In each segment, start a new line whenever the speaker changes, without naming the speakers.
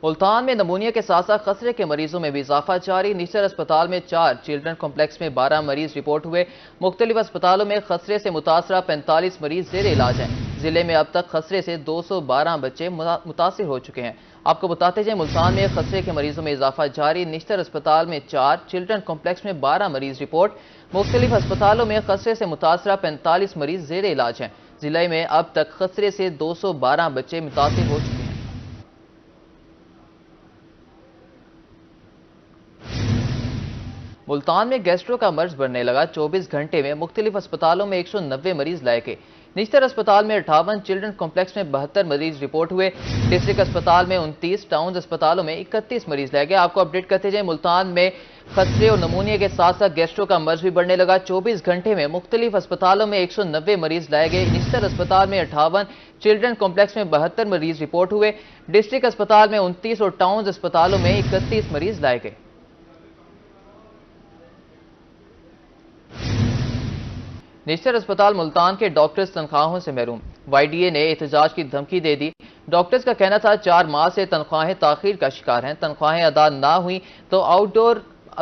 ملتان میں نمونیا کے ساتھ ساتھ خسرے کے مریضوں میں بھی اضافہ جاری۔ نیچر اسپتال میں 4، چلڈرن کمپلیکس میں 12 مریض رپورٹ ہوئے۔ مختلف اسپتالوں میں خسرے سے متاثرہ 45 مریض زیر علاج ہیں۔ ضلع میں اب تک خسرے سے 212 بچے متاثر ہو چکے ہیں۔ آپ کو بتاتے جائیں ملتان میں خسرے کے مریضوں میں اضافہ جاری۔ نشتر اسپتال میں 4، چلڈرن کمپلیکس میں 12 مریض رپورٹ۔ مختلف اسپتالوں میں خسرے سے متاثرہ 45 مریض زیر علاج ہیں۔ ضلع میں اب تک خسرے سے 212 بچے متاثر ہو چکے ہیں۔ ملتان میں گیسٹرو کا مرض بڑھنے لگا۔ 24 گھنٹے میں مختلف اسپتالوں میں 190 مریض لائے گئے۔ نشتر اسپتال میں 58، چلڈرن کمپلیکس میں 72 مریض رپورٹ ہوئے۔ ڈسٹرکٹ اسپتال میں 29، ٹاؤنز اسپتالوں میں 31 مریض لائے گئے۔ آپ کو اپڈیٹ کرتے جائیں ملتان میں خسرے اور نمونیا کے ساتھ ساتھ گیسٹرو کا مرض بھی بڑھنے لگا۔ 24 گھنٹے میں مختلف اسپتالوں میں 190 مریض لائے گئے۔ نشتر اسپتال میں 58، چلڈرن کمپلیکس میں 72 مریض رپورٹ ہوئے۔ ڈسٹرکٹ اسپتال میں 29 اور ٹاؤنز اسپتالوں میں 31 مریض لائے گئے۔ نشتر اسپتال ملتان کے ڈاکٹرز تنخواہوں سے محروم۔ وائی ڈی اے نے احتجاج کی دھمکی دے دی۔ ڈاکٹرز کا کہنا تھا 4 ماہ سے تنخواہیں تاخیر کا شکار ہیں، تنخواہیں ادا نہ ہوئیں تو آؤٹ ڈور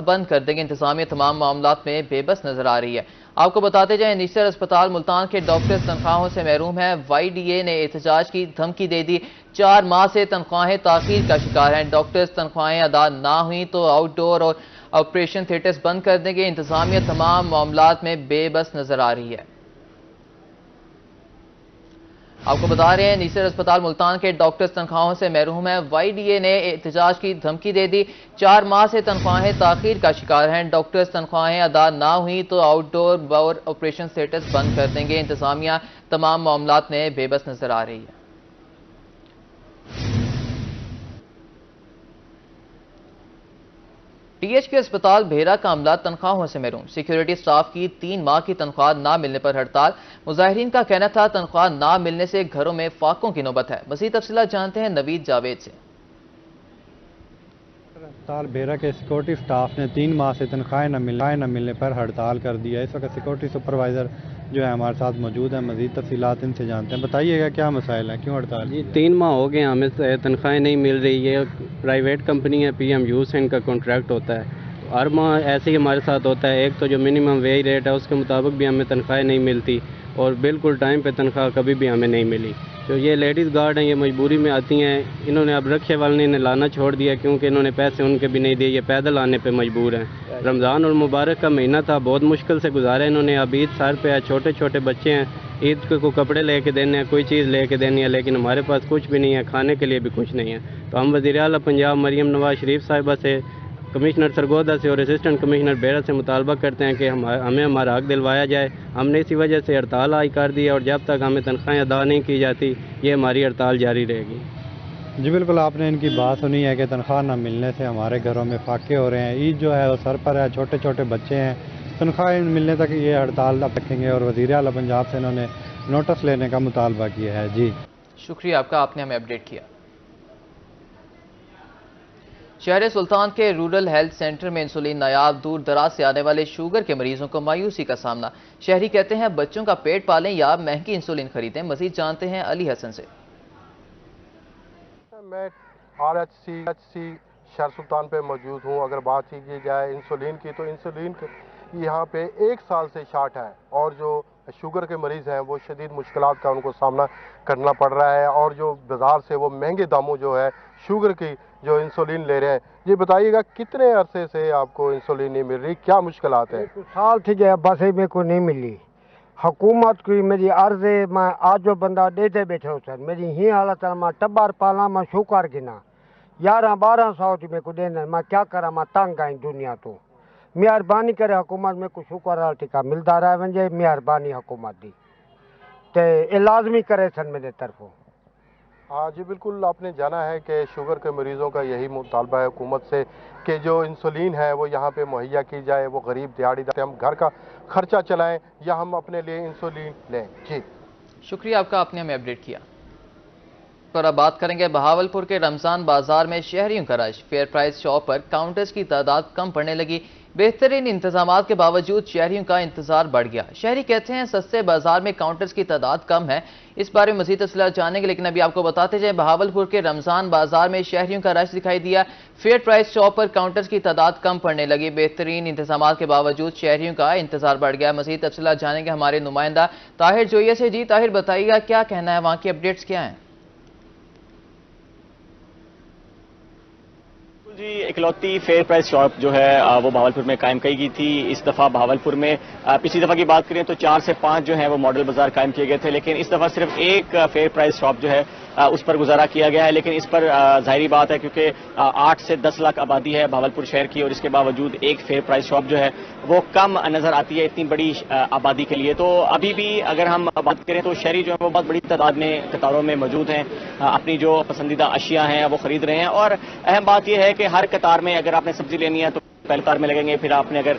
بند کر دیں گے۔ انتظامیہ تمام معاملات میں بے بس نظر آ رہی ہے۔ آپ کو بتاتے جائیں نشتر اسپتال ملتان کے ڈاکٹرز تنخواہوں سے محروم ہیں۔ وائی ڈی اے نے احتجاج کی دھمکی دے دی۔ 4 ماہ سے تنخواہیں تاخیر کا شکار ہیں، ڈاکٹرز تنخواہیں ادا نہ ہوئیں تو آؤٹ ڈور اور آپریشن تھیٹرز بند کر دیں گے۔ انتظامیہ تمام معاملات میں بے بس نظر آ رہی ہے۔ آپ کو بتا رہے ہیں نیچر اسپتال ملتان کے ڈاکٹرز تنخواہوں سے محروم ہیں۔ وائی ڈی اے نے احتجاج کی دھمکی دے دی۔ 4 ماہ سے تنخواہیں تاخیر کا شکار ہیں، ڈاکٹرز تنخواہیں ادا نہ ہوئیں تو آؤٹ ڈور اور آپریشن تھیٹرز بند کر دیں گے۔ انتظامیہ تمام معاملات میں بے بس نظر آ رہی ہے۔ ٹی ایچ کے اسپتال بھیرا کا عملہ تنخواہوں سے محروم۔ سیکیورٹی سٹاف کی 3 ماہ کی تنخواہ نہ ملنے پر ہڑتال۔ مظاہرین کا کہنا تھا تنخواہ نہ ملنے سے گھروں میں فاقوں کی نوبت ہے۔ مزید تفصیلات جانتے ہیں نوید جاوید سے۔
اسپتال بھیرا کے سیکورٹی سٹاف نے 3 ماہ سے تنخواہیں نہ ملنے پر ہڑتال کر دی ہے۔ اس وقت سیکورٹی سپروائزر جو ہے ہمارے ساتھ موجود ہیں، مزید تفصیلات ان سے جانتے ہیں۔ بتائیے گا کیا مسائل ہیں، کیوں ہڑتال؟
جی 3 ماہ ہو گئے ہمیں تنخواہیں نہیں مل رہی ہے۔ پرائیویٹ کمپنی ہے پی ایم یو سے ان کا کانٹریکٹ ہوتا ہے، ہر ماہ ایسے ہی ہمارے ساتھ ہوتا ہے۔ ایک تو جو منیمم ویج ریٹ ہے اس کے مطابق بھی ہمیں تنخواہیں نہیں ملتی اور بالکل ٹائم پہ تنخواہ کبھی بھی ہمیں نہیں ملی۔ جو یہ لیڈیز گارڈ ہیں یہ مجبوری میں آتی ہیں، انہوں نے اب رکشے والے نے لانا چھوڑ دیا کیونکہ انہوں نے پیسے ان کے بھی نہیں دیے، یہ پیدل آنے پہ مجبور ہیں۔ رمضان اور مبارک کا مہینہ تھا، بہت مشکل سے گزارا انہوں نے۔ اب عید سر پہ ہے، چھوٹے چھوٹے بچے ہیں، عید کو کپڑے لے کے دینے ہیں، کوئی چیز لے کے دینی ہے، لیکن ہمارے پاس کچھ بھی نہیں ہے، کھانے کے لیے بھی کچھ نہیں ہے۔ تو ہم وزیر اعلیٰ پنجاب مریم نواز شریف صاحبہ سے، کمشنر سرگودا سے اور اسسٹنٹ کمشنر بیرا سے مطالبہ کرتے ہیں کہ ہمیں ہمارا حق دلوایا جائے۔ ہم نے اسی وجہ سے ہڑتال عائد کر دی ہے اور جب تک ہمیں تنخواہیں ادا نہیں کی جاتی یہ ہماری ہڑتال جاری رہے گی۔
جی بالکل، آپ نے ان کی بات سنی ہے کہ تنخواہ نہ ملنے سے ہمارے گھروں میں فاقے ہو رہے ہیں، عید جو ہے وہ سر پر ہے، چھوٹے چھوٹے بچے ہیں، تنخواہ ملنے تک یہ ہڑتال رکھیں گے اور وزیر اعلیٰ پنجاب سے انہوں نے نوٹس لینے کا مطالبہ کیا ہے۔ جی
شکریہ آپ کا، آپ نے ہمیں اپڈیٹ کیا۔ شہر سلطان کے رورل ہیلتھ سینٹر میں انسولین نایاب، دور دراز سے آنے والے شوگر کے مریضوں کو مایوسی کا سامنا۔ شہری کہتے ہیں بچوں کا پیٹ پالیں یا مہنگی انسولین خریدیں۔ مزید جانتے ہیں علی حسن سے۔
میں RHC شہر سلطان پہ موجود ہوں۔ اگر بات کی جائے انسولین کی تو انسولین یہاں پہ 1 سال سے شارٹ ہے اور جو شوگر کے مریض ہیں وہ شدید مشکلات کا ان کو سامنا کرنا پڑ رہا ہے اور جو بازار سے وہ مہنگے داموں جو ہے شوگر کی جو انسولین لے رہے ہیں۔ یہ بتائیے گا کتنے عرصے سے آپ کو انسولین نہیں مل رہی، کیا مشکلات ہیں؟
سال تھی گیا بس میرے کو نہیں ملی۔ حکومت کی میری عرض ہے، میں آج جو بندہ دے بیٹھے ہو سر، میری ہی حالت ہے، میں ٹبر پالا، میں شوکر گنا 1100-1200 میرے کو دینا، میں کیا کرا، میں تنگ آئی دنیا تو۔ مہربانی کرے حکومت میں کچھ شکر ٹکا ملتا رہا ونجے، مہربانی حکومت دی تے لازمی کرے سن میرے طرفوں۔
ہاں جی بالکل، آپ نے جانا ہے کہ شوگر کے مریضوں کا یہی مطالبہ ہے حکومت سے کہ جو انسولین ہے وہ یہاں پہ مہیا کی جائے، وہ غریب دیہڑی ہم گھر کا خرچہ چلائیں یا ہم اپنے لیے انسولین لیں۔ جی
شکریہ آپ کا، آپ نے ہمیں اپڈیٹ کیا۔ اور اب بات کریں گے بہاولپور کے رمضان بازار میں شہریوں کا رش، فیئر پرائز شاپ پر کاؤنٹرز کی تعداد کم پڑنے لگی، بہترین انتظامات کے باوجود شہریوں کا انتظار بڑھ گیا۔ شہری کہتے ہیں سستے بازار میں کاؤنٹرز کی تعداد کم ہے۔ اس بارے میں مزید تفصیلات جانیں گے، لیکن ابھی آپ کو بتاتے جائیں بہاولپور کے رمضان بازار میں شہریوں کا رش دکھائی دیا، فیئر پرائز شاپ پر کاؤنٹرز کی تعداد کم پڑنے لگی، بہترین انتظامات کے باوجود شہریوں کا انتظار بڑھ گیا۔ مزید تفصیلات جانیں گے ہمارے نمائندہ طاہر جوئیہ سے۔ جی طاہر، بتائیے گا کیا کہنا ہے، وہاں کی اپڈیٹس کیا ہیں؟
جی، اکلوتی فیئر پرائز شاپ جو ہے وہ بہاولپور میں قائم کی گئی تھی۔ اس دفعہ بہاولپور میں پچھلی دفعہ کی بات کریں تو 4 سے 5 جو ہیں وہ ماڈل بازار قائم کیے گئے تھے، لیکن اس دفعہ صرف ایک فیئر پرائز شاپ جو ہے اس پر گزارا کیا گیا ہے۔ لیکن اس پر ظاہری بات ہے کیونکہ 8 سے 10 لاکھ آبادی ہے بہاولپور شہر کی، اور اس کے باوجود ایک فیئر پرائز شاپ جو ہے وہ کم نظر آتی ہے اتنی بڑی آبادی کے لیے۔ تو ابھی بھی اگر ہم بات کریں تو شہری جو ہے وہ بہت بڑی تعداد میں قطاروں میں موجود ہیں، اپنی جو پسندیدہ اشیاء ہیں وہ خرید رہے ہیں۔ اور اہم بات یہ ہے کہ ہر قطار میں اگر آپ نے سبزی لینی ہے تو پہلے قطار میں لگیں گے، پھر آپ نے اگر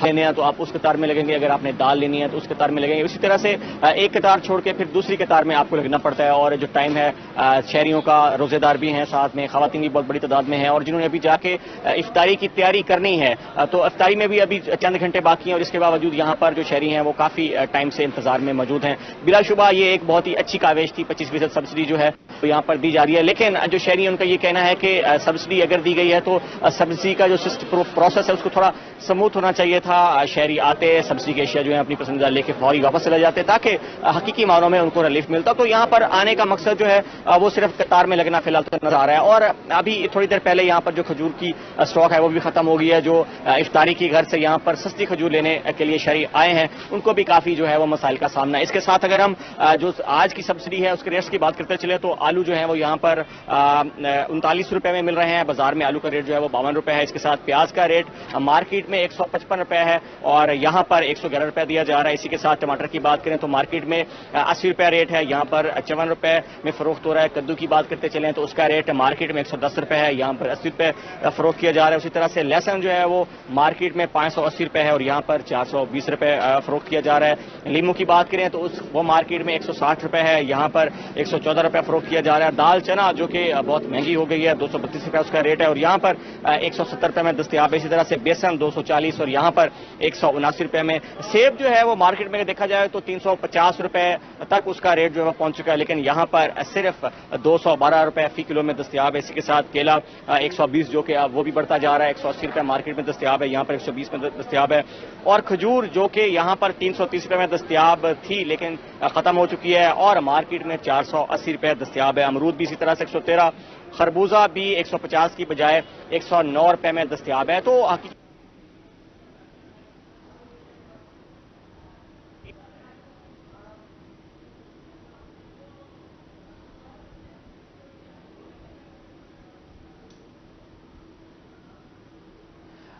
لینے ہیں تو آپ اس قطار میں لگیں گے، اگر آپ نے دال لینی ہے تو اس قطار میں لگیں گے۔ اسی طرح سے ایک قطار چھوڑ کے پھر دوسری قطار میں آپ کو لگنا پڑتا ہے، اور جو ٹائم ہے شہریوں کا، روزے دار بھی ہیں ساتھ میں، خواتین بھی بہت بڑی تعداد میں ہیں، اور جنہوں نے ابھی جا کے افطاری کی تیاری کرنی ہے تو افطاری میں بھی ابھی چند گھنٹے باقی ہیں، اور اس کے باوجود یہاں پر جو شہری ہیں وہ کافی ٹائم سے انتظار میں موجود ہیں۔ بلا شبہ یہ ایک بہت ہی اچھی کاوش تھی، 25% سبسڈی جو ہے وہ یہاں پر دی جا رہی ہے، لیکن جو شہری ان کا یہ کہنا ہے کہ سبسڈی اگر دی گئی ہے تو سبسڈی کا جو پروسیس ہے اس کو تھوڑا سموتھ ہونا چاہیے تھا۔ شہری آتے سبسڈی کے اشیاء جو ہیں اپنی پسندیدہ لے کے فوری واپس چلے جاتے تاکہ حقیقی معنوں میں ان کو ریلیف ملتا۔ تو یہاں پر آنے کا مقصد جو ہے وہ صرف قطار میں لگنا فی الحال تو نظر آ رہا ہے، اور ابھی تھوڑی دیر پہلے یہاں پر جو کھجور کی اسٹاک ہے وہ بھی ختم ہو گئی ہے۔ جو افطاری کی گھر سے یہاں پر سستی کھجور لینے کے لیے شہری آئے ہیں ان کو بھی کافی جو ہے وہ مسائل کا سامنا ہے۔ اس کے ساتھ اگر ہم جو آج کی سبسڈی ہے اس کے ریٹس کی بات کرتے چلے تو آلو جو ہے وہ یہاں پر 39 روپے میں مل رہے ہیں، بازار میں آلو کا ریٹ جو ہے وہ 52 روپے ہے۔ اس کے ساتھ پیاز کا ریٹ مارکیٹ میں 155 روپے ہے اور یہاں پر 111 روپے دیا جا رہا ہے۔ اسی کے ساتھ ٹماٹر کی بات کریں تو مارکیٹ میں 80 روپے ریٹ ہے، یہاں پر 54 روپے میں فروخت ہو رہا ہے۔ کدو کی بات کرتے چلیں تو اس کا ریٹ مارکیٹ میں 110 روپے ہے، یہاں پر 80 روپے فروخت کیا جا رہا ہے۔ اسی طرح سے لہسن جو ہے وہ مارکیٹ میں 580 روپے ہے اور یہاں پر 420 روپے فروخت کیا جا رہا ہے۔ لیمو کی بات کریں تو وہ مارکیٹ میں 160 روپے ہے، یہاں پر 114 روپے فروخت کیا جا رہا ہے۔ دال چنا جو کہ بہت مہنگی ہو گئی ہے، 232 روپے اس کا ریٹ ہے اور یہاں پر 170 روپے میں دستیاب ہے۔ اسی طرح سے بیسن 240 اور یہاں پر 179 روپے میں۔ سیب جو ہے وہ مارکیٹ میں دیکھا جائے تو 350 روپے تک اس کا ریٹ جو ہے وہ پہنچ چکا ہے، لیکن یہاں پر صرف 212 روپے فی کلو میں دستیاب ہے۔ اسی کے ساتھ کیلا 120 جو کہ وہ بھی بڑھتا جا رہا ہے، 180 روپے مارکیٹ میں دستیاب ہے، یہاں پر 120 میں دستیاب ہے۔ اور کھجور جو کہ یہاں پر 330 روپے میں دستیاب تھی لیکن ختم ہو چکی ہے اور مارکیٹ میں 480 روپے دستیاب ہے۔ امرود بھی اسی طرح سے 113، خربوزہ بھی 150 کی بجائے 109 روپے میں دستیاب ہے۔ تو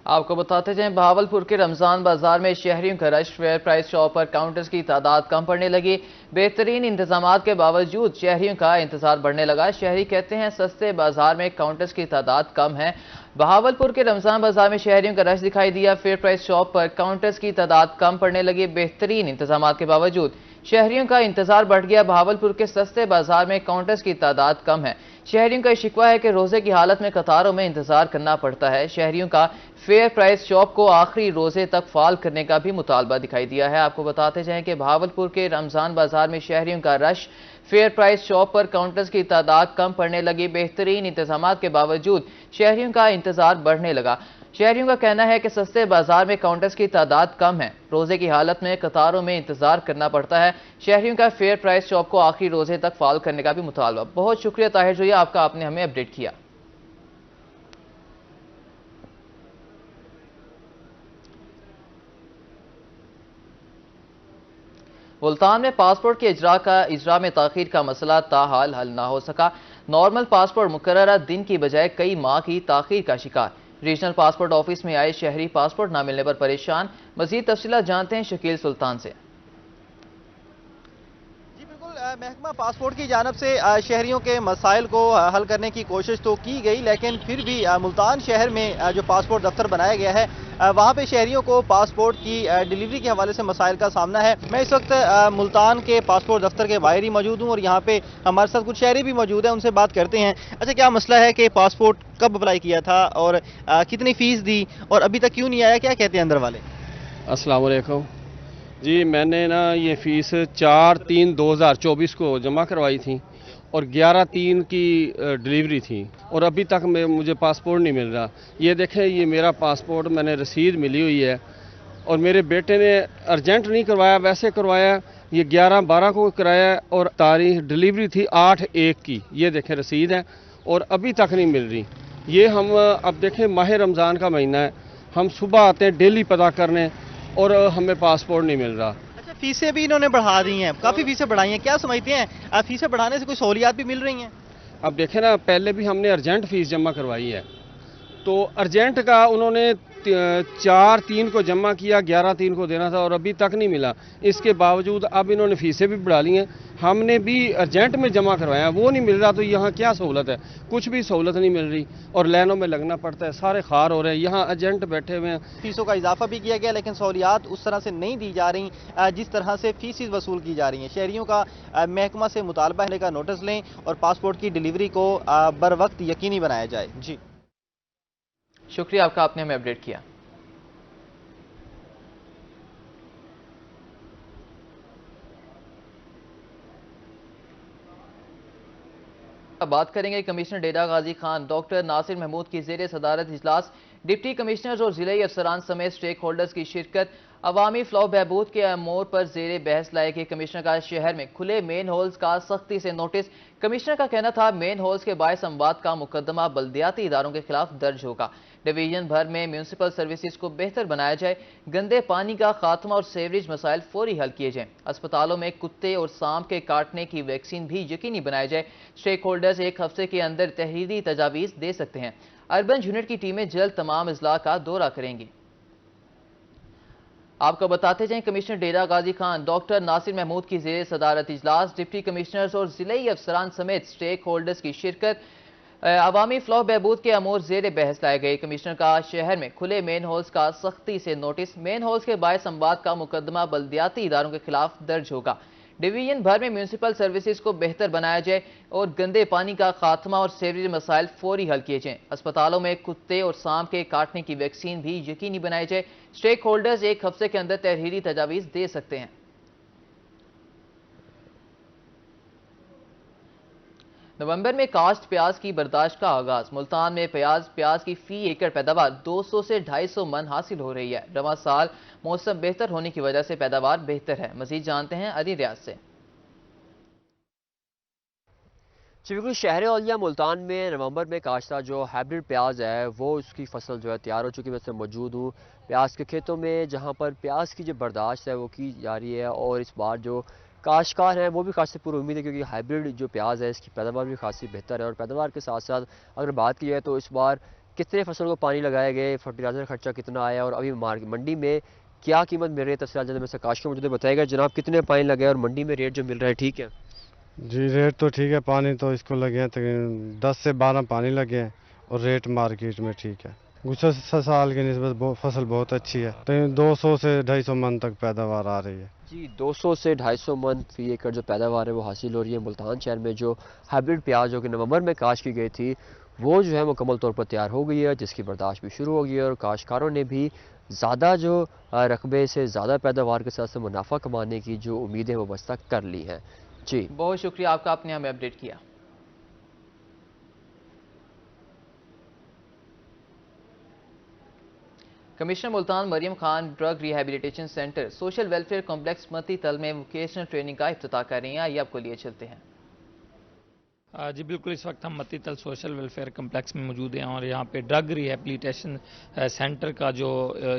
آپ کو بتاتے جائیں بہاولپور کے رمضان بازار میں شہریوں کا رش، فیئر پرائز شاپ پر کاؤنٹرز کی تعداد کم پڑنے لگی، بہترین انتظامات کے باوجود شہریوں کا انتظار بڑھنے لگا۔ شہری کہتے ہیں سستے بازار میں کاؤنٹرز کی تعداد کم ہے۔ بہاولپور کے رمضان بازار میں شہریوں کا رش دکھائی دیا، فیئر پرائز شاپ پر کاؤنٹرز کی تعداد کم پڑنے لگی، بہترین انتظامات کے باوجود شہریوں کا انتظار بڑھ گیا۔ بہاولپور کے سستے بازار میں کاؤنٹرز کی تعداد کم ہے۔ شہریوں کا شکوہ ہے کہ روزے کی حالت میں قطاروں میں انتظار کرنا پڑتا ہے۔ شہریوں کا فیئر پرائز شاپ کو آخری روزے تک فعال کرنے کا بھی مطالبہ دکھائی دیا ہے۔ آپ کو بتاتے جائیں کہ بہاولپور کے رمضان بازار میں شہریوں کا رش، فیئر پرائز شاپ پر کاؤنٹرز کی تعداد کم پڑنے لگی، بہترین انتظامات کے باوجود شہریوں کا انتظار بڑھنے لگا۔ شہریوں کا کہنا ہے کہ سستے بازار میں کاؤنٹرز کی تعداد کم ہے، روزے کی حالت میں قطاروں میں انتظار کرنا پڑتا ہے۔ شہریوں کا فیئر پرائز شاپ کو آخری روزے تک فعال کرنے کا بھی مطالبہ۔ بہت شکریہ طاہر جوئیہ، آپ نے ہمیں اپڈیٹ کیا۔ ملتان میں پاسپورٹ کے اجرا میں تاخیر کا مسئلہ تاحال حل نہ ہو سکا۔ نارمل پاسپورٹ مقررہ دن کی بجائے کئی ماہ کی تاخیر کا شکار۔ ریجنل پاسپورٹ آفس میں آئے شہری پاسپورٹ نہ ملنے پر پریشان۔ مزید تفصیلات جانتے ہیں شکیل سلطان سے۔
جی بالکل، محکمہ پاسپورٹ کی جانب سے شہریوں کے مسائل کو حل کرنے کی کوشش تو کی گئی، لیکن پھر بھی ملتان شہر میں جو پاسپورٹ دفتر بنایا گیا ہے وہاں پہ شہریوں کو پاسپورٹ کی ڈیلیوری کے حوالے سے مسائل کا سامنا ہے۔ میں اس وقت ملتان کے پاسپورٹ دفتر کے باہر ہی موجود ہوں اور یہاں پہ ہمارے ساتھ کچھ شہری بھی موجود ہیں، ان سے بات کرتے ہیں۔ اچھا، کیا مسئلہ ہے کہ پاسپورٹ کب اپلائی کیا تھا اور کتنی فیس دی اور ابھی تک کیوں نہیں آیا، کیا کہتے ہیں اندر والے؟
السلام علیکم جی، میں نے یہ فیس 4/3/2024 کو جمع کروائی تھی اور 11/3 کی ڈیلیوری تھی اور ابھی تک مجھے پاسپورٹ نہیں مل رہا۔ یہ دیکھیں، یہ میرا پاسپورٹ میں نے رسید ملی ہوئی ہے اور میرے بیٹے نے ارجنٹ نہیں کروایا، ویسے کروایا، یہ 11/12 کو کرایا اور تاریخ ڈیلیوری تھی 8/1 کی۔ یہ دیکھیں رسید ہے اور ابھی تک نہیں مل رہی۔ یہ ہم اب دیکھیں ماہ رمضان کا مہینہ ہے، ہم صبح آتے ہیں ڈیلی پتہ کرنے اور ہمیں پاسپورٹ نہیں مل رہا۔
اچھا، فیسیں بھی انہوں نے بڑھا دی ہیں، کافی فیسیں بڑھائی ہیں، کیا سمجھتے ہیں فیسیں بڑھانے سے کوئی سہولیات بھی مل رہی ہیں؟
اب دیکھیں نا، پہلے بھی ہم نے ارجنٹ فیس جمع کروائی ہے تو ارجنٹ کا انہوں نے 4/3 کو جمع کیا، 11/3 کو دینا تھا اور ابھی تک نہیں ملا۔ اس کے باوجود اب انہوں نے فیسیں بھی بڑھا لی ہیں، ہم نے بھی ارجنٹ میں جمع کروایا، وہ نہیں مل رہا تو یہاں کیا سہولت ہے؟ کچھ بھی سہولت نہیں مل رہی اور لائنوں میں لگنا پڑتا ہے، سارے خار ہو رہے ہیں، یہاں ارجنٹ بیٹھے ہوئے ہیں۔
فیسوں کا اضافہ بھی کیا گیا لیکن سہولیات اس طرح سے نہیں دی جا رہی جس طرح سے فیسز وصول کی جا رہی ہیں۔ شہریوں کا محکمہ سے مطالبہ ہے کا نوٹس لیں اور پاسپورٹ کی ڈیلیوری کو بر وقت یقینی بنایا جائے۔ جی
شکریہ آپ کا، آپ نے ہمیں اپڈیٹ کیا۔ بات کریں گے کمشنر ڈیرہ غازی خان ڈاکٹر ناصر محمود کی زیر صدارت اجلاس، ڈپٹی کمشنرز اور ضلعی افسران سمیت سٹیک ہولڈرز کی شرکت۔ عوامی فلاح بہبود کے امور پر زیر بحث لائے گئے کمشنر کا شہر میں کھلے مین ہولز کا سختی سے نوٹس۔ کمشنر کا کہنا تھا مین ہولز کے باعث اموات کا مقدمہ بلدیاتی اداروں کے خلاف درج ہوگا۔ ڈویژن بھر میں میونسپل سروسز کو بہتر بنایا جائے، گندے پانی کا خاتمہ اور سیوریج مسائل فوری حل کیے جائیں، اسپتالوں میں کتے اور سانپ کے کاٹنے کی ویکسین بھی یقینی بنایا جائے۔ سٹیک ہولڈرز 1 ہفتے کے اندر تحریری تجاویز دے سکتے ہیں۔ اربن یونٹ کی ٹیمیں جلد تمام اضلاع کا دورہ کریں گی۔ آپ کو بتاتے جائیں کمشنر ڈیرہ غازی خان ڈاکٹر ناصر محمود کی زیر صدارت اجلاس، ڈپٹی کمشنرز اور ضلعی افسران سمیت سٹیک ہولڈرز کی شرکت۔ عوامی فلاح بہبود کے امور زیر بحث لائے گئے، کمشنر کا شہر میں کھلے مین ہولز کا سختی سے نوٹس، مین ہولز کے باعث اموات کا مقدمہ بلدیاتی اداروں کے خلاف درج ہوگا۔ ڈویژن بھر میں میونسپل سروسز کو بہتر بنایا جائے اور گندے پانی کا خاتمہ اور سیوریج مسائل فوری حل کیے جائیں، اسپتالوں میں کتے اور سانپ کے کاٹنے کی ویکسین بھی یقینی بنائی جائے۔ سٹیک ہولڈرز 1 ہفتے کے اندر تحریری تجاویز دے سکتے ہیں۔ نومبر میں کاشت پیاز کی برداشت کا آغاز، ملتان میں پیاز کی فی ایکڑ پیداوار 200 سے 250 من حاصل ہو رہی ہے۔ رواں سال موسم بہتر ہونے کی وجہ سے پیداوار بہتر ہے۔ مزید جانتے ہیں علی ریاض سے۔
بالکل، شہر اولیاء ملتان میں نومبر میں کاشتہ جو ہائبرڈ پیاز ہے وہ اس کی فصل جو ہے تیار ہو چکی، میں سے موجود ہوں پیاز کے کھیتوں میں جہاں پر پیاز کی جو برداشت ہے وہ کی جا رہی ہے اور اس بار جو کاشتکار ہیں وہ بھی خاصی پر امید ہے کیونکہ ہائبرڈ جو پیاز ہے اس کی پیداوار بھی خاصی بہتر ہے۔ اور پیداوار کے ساتھ ساتھ اگر بات کی جائے تو اس بار کتنے فصل کو پانی لگائے گئے، فرٹیلائزر خرچہ کتنا آیا اور ابھی منڈی میں کیا قیمت مل رہی ہے، تفصیلات جاننے میں سے کاشتکار مجھے بتائے گا۔ جناب کتنے پانی لگے اور منڈی میں ریٹ جو مل رہا ہے ٹھیک ہے؟
جی ریٹ تو ٹھیک ہے، پانی تو اس کو لگے ہیں تقریباً 10 سے 12 پانی لگے ہیں اور ریٹ مارکیٹ میں ٹھیک ہے۔ گزشتہ سال کی نسبت فصل بہت اچھی ہے، 200 سے 250 من تک پیداوار آ رہی ہے۔
جی 200 سے 250 من فی ایکڑ جو پیداوار ہے وہ حاصل ہو رہی ہے۔ ملتان شہر میں جو ہائبرڈ پیاز جو کہ نومبر میں کاشت کی گئی تھی وہ جو ہے مکمل طور پر تیار ہو گئی ہے، جس کی برداشت بھی شروع ہو گئی ہے اور کاشتکاروں نے بھی زیادہ جو رقبے سے زیادہ پیداوار کے ساتھ سے منافع کمانے کی جو امیدیں وہ بستہ کر لی ہیں۔ جی
بہت شکریہ آپ کا، آپ نے ہمیں اپڈیٹ کیا۔ Commissioner Multan Maryam Khan drug rehabilitation centre social welfare complex Mattital میں ووکیشنل ٹریننگ کا افتتاح کر رہی ہیں، آئیے آپ کو لیے چلتے ہیں۔
جی بالکل، اس وقت ہم متی تل سوشل ویلفیئر کمپلیکس میں موجود ہیں اور یہاں پہ ڈرگ ریہیبلیٹیشن سینٹر کا جو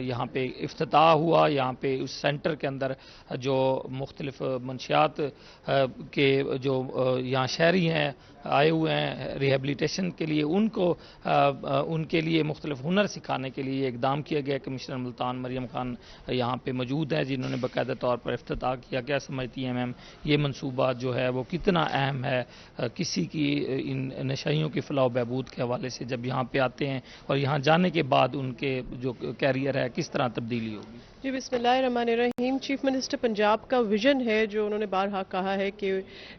یہاں پہ افتتاح ہوا، یہاں پہ اس سینٹر کے اندر جو مختلف منشیات کے جو یہاں شہری ہیں آئے ہوئے ہیں ریہیبلیٹیشن کے لیے، ان کے لیے مختلف ہنر سکھانے کے لیے اقدام کیا گیا۔ کمشنر ملتان مریم خان یہاں پہ موجود ہیں جنہوں نے باقاعدہ طور پر افتتاح کیا۔ کیا سمجھتی ہیں میم یہ منصوبہ جو ہے وہ کتنا اہم ہے کسی کی ان نشائیوں کی فلاح و بہبود کے حوالے سے، جب یہاں پہ آتے ہیں اور یہاں جانے کے بعد ان کے جو کیریئر ہے کس طرح تبدیلی ہوگی؟
جی بسم اللہ الرحمن الرحیم۔ چیف منسٹر پنجاب کا ویژن ہے جو انہوں نے بارہا کہا ہے کہ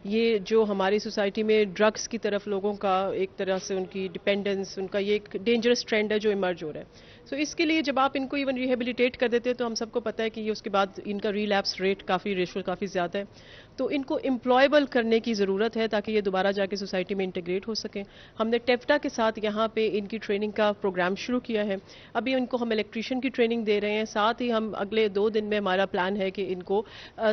یہ جو ہماری سوسائٹی میں ڈرگس کی طرف لوگوں کا ایک طرح سے ان کی ڈیپینڈنس، ان کا یہ ایک ڈینجرس ٹرینڈ ہے جو ایمرج ہو رہا ہے۔ سو اس کے لیے جب آپ ان کو ایون ریہیبلیٹیٹ کر دیتے ہیں تو ہم سب کو پتہ ہے کہ یہ اس کے بعد ان کا ریلیپس ریشو کافی زیادہ ہے، تو ان کو امپلائیبل کرنے کی ضرورت ہے تاکہ یہ دوبارہ جا کے سوسائٹی میں انٹیگریٹ ہو سکیں۔ ہم نے ٹیفٹا کے ساتھ یہاں پہ ان کی ٹریننگ کا پروگرام شروع کیا ہے۔ ابھی ان کو ہم الیکٹریشین کی ٹریننگ دے رہے ہیں، ساتھ ہی ہم اگلے 2 دن میں ہمارا پلان ہے کہ ان کو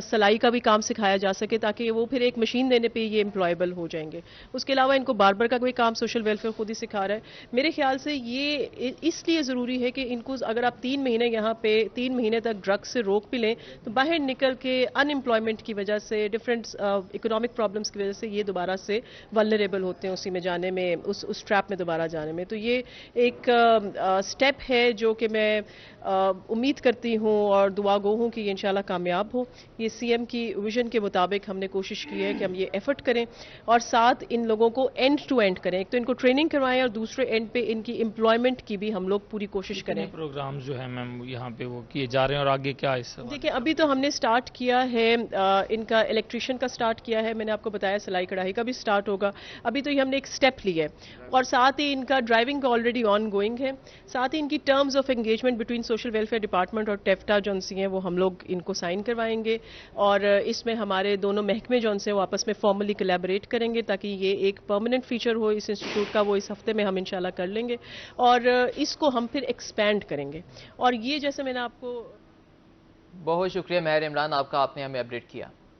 سلائی کا بھی کام سکھایا جا سکے تاکہ وہ پھر ایک مشین دینے پہ یہ امپلائیبل ہو جائیں گے۔ اس کے علاوہ ان کو باربر کا کوئی کام سوشل ویلفیئر خود ہی سکھا رہا ہے۔ میرے خیال سے یہ اس لیے ضروری ہے کہ ان کو اگر آپ 3 مہینے یہاں پہ 3 مہینے تک ڈرگ سے روک بھی لیں تو باہر نکل کے ان امپلائمنٹ کی وجہ سے ڈفرینٹ اکنامک پرابلمس کی وجہ سے یہ دوبارہ سے ولنریبل ہوتے ہیں اسی میں جانے میں، اس ٹریپ میں دوبارہ جانے میں۔ تو یہ ایک سٹیپ ہے جو کہ میں امید کرتی ہوں اور دعا گو ہوں کہ یہ انشاءاللہ کامیاب ہو۔ یہ سی ایم کی ویژن کے مطابق ہم نے کوشش کی ہے کہ ہم یہ ایفرٹ کریں اور ساتھ ان لوگوں کو اینڈ ٹو اینڈ کریں، ایک تو ان کو ٹریننگ کروائیں اور دوسرے اینڈ پہ ان کی امپلائمنٹ کی بھی ہم لوگ پوری کوشش کریں۔
پروگرام جو ہے میم یہاں پہ وہ کیے جا رہے ہیں اور آگے کیا اس وقت؟
دیکھیں ابھی تو ہم نے سٹارٹ کیا ہے، ان کا الیکٹریشین کا سٹارٹ کیا ہے، میں نے آپ کو بتایا سلائی کڑھائی کا بھی سٹارٹ ہوگا۔ ابھی تو یہ ہم نے ایک سٹیپ لی ہے اور ساتھ ہی ان کا ڈرائیونگ کا آلریڈی آن گوئنگ ہے۔ ساتھ ہی ان کی terms of engagement between social welfare department اور ٹیفٹا جون سی ہیں وہ ہم لوگ ان کو سائن کروائیں گے اور اس میں ہمارے دونوں محکمے جون سے وہ آپس میں فارملی کولیبریٹ کریں گے تاکہ یہ ایک پرماننٹ فیچر ہو اس انسٹیٹیوٹ کا، وہ اس ہفتے میں ہم انشاءاللہ کر لیں گے اور اس کو ہم پھر ایکسپینڈ کریں گے۔ اور یہ جیسے میں نے آپ کو
بہت شکریہ مہر عمران آپ کا، آپ نے ہمیں اپڈیٹ کیا۔